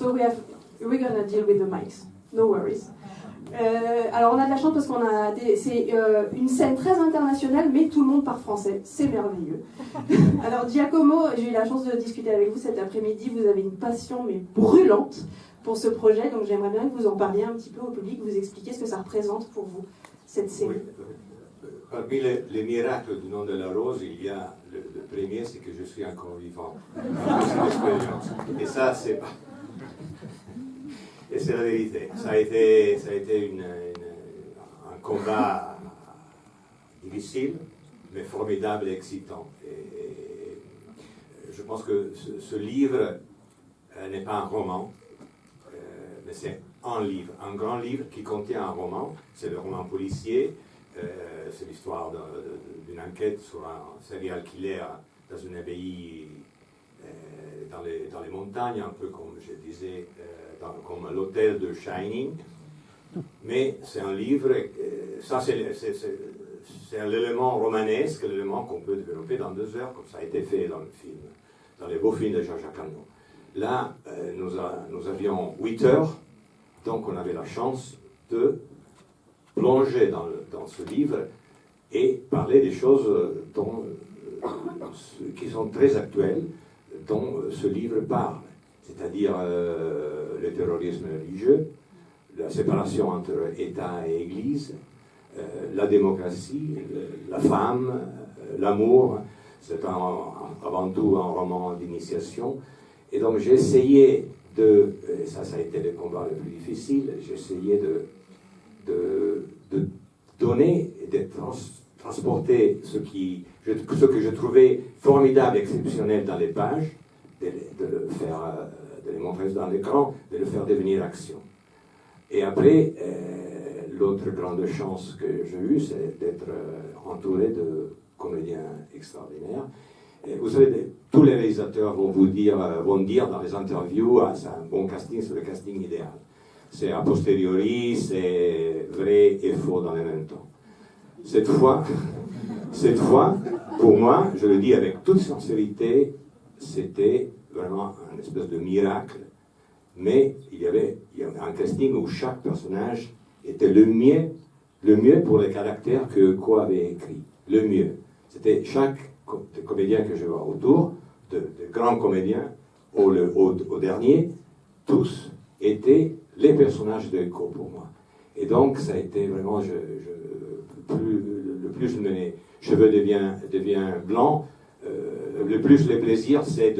So we're gonna deal with the mics. No worries. Alors on a de la chance parce qu'on a c'est une scène très internationale, mais tout le monde parle français. C'est merveilleux. Alors Giacomo, j'ai eu la chance de discuter avec vous cet après-midi. Vous avez une passion mais brûlante pour ce projet, donc j'aimerais bien que vous en parliez un petit peu au public, vous expliquiez ce que ça représente pour vous, cette série. Oui. Parmi les miracles du nom de la rose, il y a le premier, c'est que je suis encore vivant. Et ça, c'est pas... Et c'est la vérité. Ça a été un combat difficile, mais formidable et excitant. Et je pense que ce livre n'est pas un roman, mais c'est un livre, un grand livre qui contient un roman. C'est le roman policier. C'est l'histoire d'une enquête sur un serial killer dans une abbaye dans les montagnes, un peu comme je disais, comme l'hôtel de Shining. Mais c'est un livre, ça c'est l'élément romanesque, l'élément qu'on peut développer dans 2 heures, comme ça a été fait dans le film, dans les beaux films de Jean-Jacques Hano. Là, nous avions 8 heures, donc on avait la chance de plonger dans ce livre et parler des choses qui sont très actuelles, dont ce livre parle, c'est-à-dire le terrorisme religieux, la séparation entre État et Église, la démocratie, la femme, l'amour. C'est avant tout un roman d'initiation. Et donc j'ai essayé et ça a été le combat le plus difficile, j'ai essayé de donner et de transporter ce que je trouvais formidable, exceptionnel dans les pages, de les montrer dans l'écran, de le faire devenir action. Et après, l'autre grande chance que j'ai eue, c'est d'être entouré de comédiens extraordinaires. Et vous savez, tous les réalisateurs vont dire dans les interviews, c'est un bon casting, c'est le casting idéal. C'est a posteriori, c'est vrai et faux dans le même temps. Cette fois, pour moi, je le dis avec toute sincérité, c'était vraiment un espèce de miracle. Mais il y avait un casting où chaque personnage était le mieux pour les caractères que Ko avait écrit. Le mieux. C'était chaque comédien que je vois autour, de grands comédiens, au dernier, tous étaient les personnages de Ko pour moi. Et donc, ça a été vraiment, le plus mes cheveux deviennent blancs, le plus le plaisir, c'est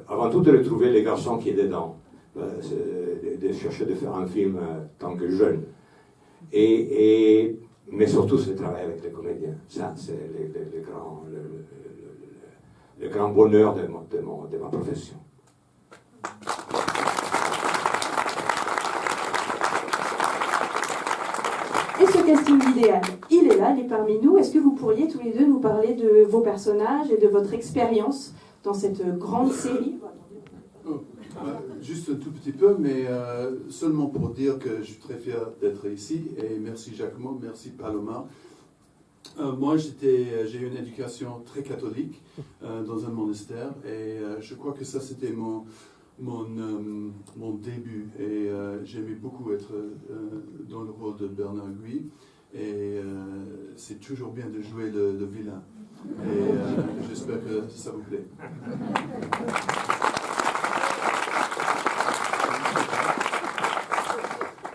avant tout de retrouver les garçons qui étaient dedans, de chercher de faire un film tant que jeune. Mais surtout, c'est le travail avec les comédiens. Ça, c'est le grand bonheur de ma profession. Et ce casting idéal, il est là, il est parmi nous. Est-ce que vous pourriez tous les deux nous parler de vos personnages et de votre expérience dans cette grande série? Juste un tout petit peu, mais seulement pour dire que je suis très fier d'être ici. Et merci Giacomo, merci Paloma. Moi, j'ai eu une éducation très catholique dans un monastère. Et je crois que ça, c'était mon début. Et j'aimais beaucoup être dans le rôle de Bernard Guy. Et c'est toujours bien de jouer le vilain. Et j'espère que ça vous plaît.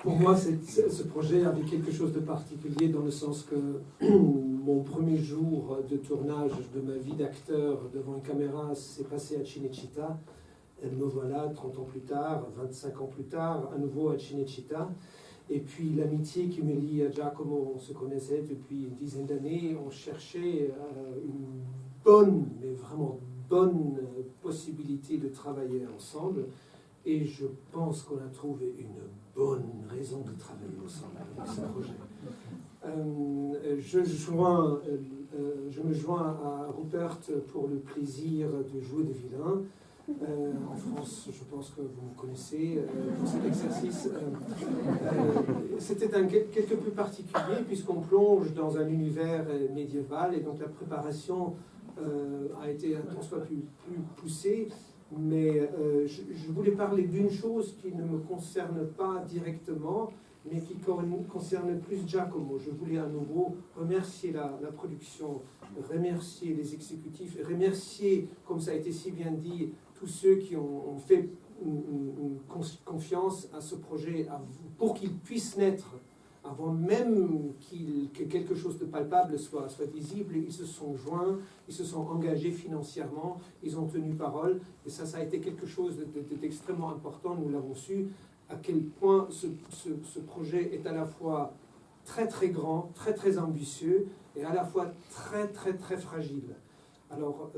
Pour moi, ce projet avait quelque chose de particulier dans le sens que mon premier jour de tournage de ma vie d'acteur devant une caméra s'est passé à Cinecittà. Et me voilà 30 ans plus tard, 25 ans plus tard, à nouveau à Cinecittà. Et puis l'amitié qui me lie à Giacomo, on se connaissait depuis une dizaine d'années, on cherchait une bonne, mais vraiment bonne possibilité de travailler ensemble. Et je pense qu'on a trouvé une bonne raison de travailler ensemble avec ce projet. Je me joins à Rupert pour le plaisir de jouer des vilains. En France, je pense que vous me connaissez pour cet exercice. C'était quelque peu particulier puisqu'on plonge dans un univers médiéval et donc la préparation a été un tant soit plus poussée. Mais je voulais parler d'une chose qui ne me concerne pas directement, mais qui concerne plus Giacomo. Je voulais à nouveau remercier la production, remercier les exécutifs, et remercier, comme ça a été si bien dit, tous ceux qui ont fait une confiance à ce projet pour qu'il puisse naître avant même que quelque chose de palpable soit visible. Ils se sont joints, ils se sont engagés financièrement, ils ont tenu parole, et ça a été quelque chose d'extrêmement important. Nous l'avons su, à quel point ce projet est à la fois très très grand, très très ambitieux, et à la fois très très très fragile. Alors,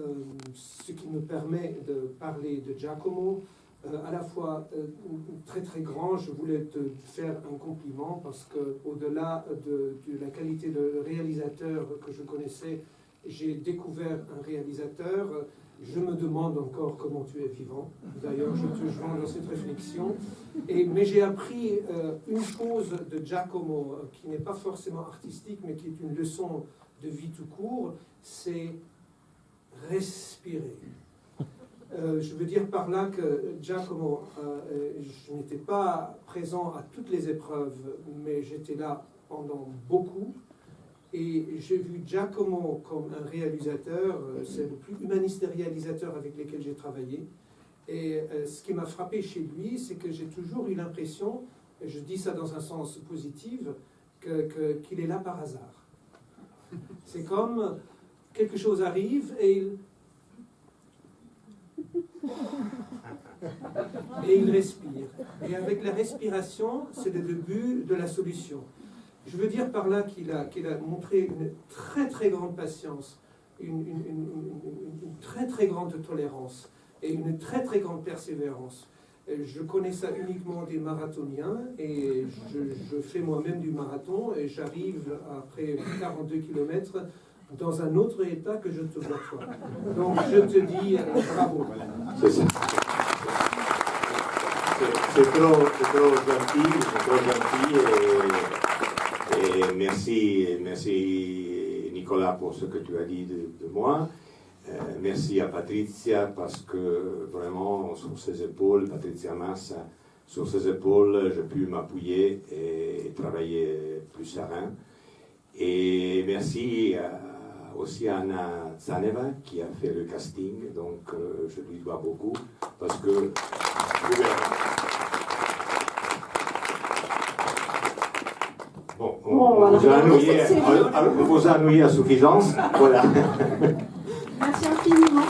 ce qui me permet de parler de Giacomo, à la fois très très grand, je voulais te faire un compliment parce qu'au-delà de la qualité de réalisateur que je connaissais, j'ai découvert un réalisateur. Je me demande encore comment tu es vivant. D'ailleurs, je te joins dans cette réflexion. Mais j'ai appris une chose de Giacomo qui n'est pas forcément artistique, mais qui est une leçon de vie tout court, c'est respirer. Je veux dire par là que Giacomo, je n'étais pas présent à toutes les épreuves, mais j'étais là pendant beaucoup. Et j'ai vu Giacomo comme un réalisateur, c'est le plus humaniste des réalisateurs avec lesquels j'ai travaillé. Et ce qui m'a frappé chez lui, c'est que j'ai toujours eu l'impression, et je dis ça dans un sens positif, qu'il est là par hasard. C'est comme quelque chose arrive et il respire. Et avec la respiration, c'est le début de la solution. Je veux dire par là qu'il a montré une très très grande patience, une très très grande tolérance et une très très grande persévérance. Je connais ça uniquement des marathoniens et je fais moi-même du marathon et j'arrive après 42 km dans un autre état que je te vois toi. Donc je te dis bravo. C'est ça. C'est trop gentil et merci Nicolas pour ce que tu as dit de moi. Merci à Patricia parce que vraiment sur ses épaules, Patricia Massa, sur ses épaules, j'ai pu m'appuyer et travailler plus serein. Et merci aussi à Anna Zaneva qui a fait le casting, donc je lui dois beaucoup parce que bon, on vous a ennuyé à suffisance, voilà. Merci infiniment.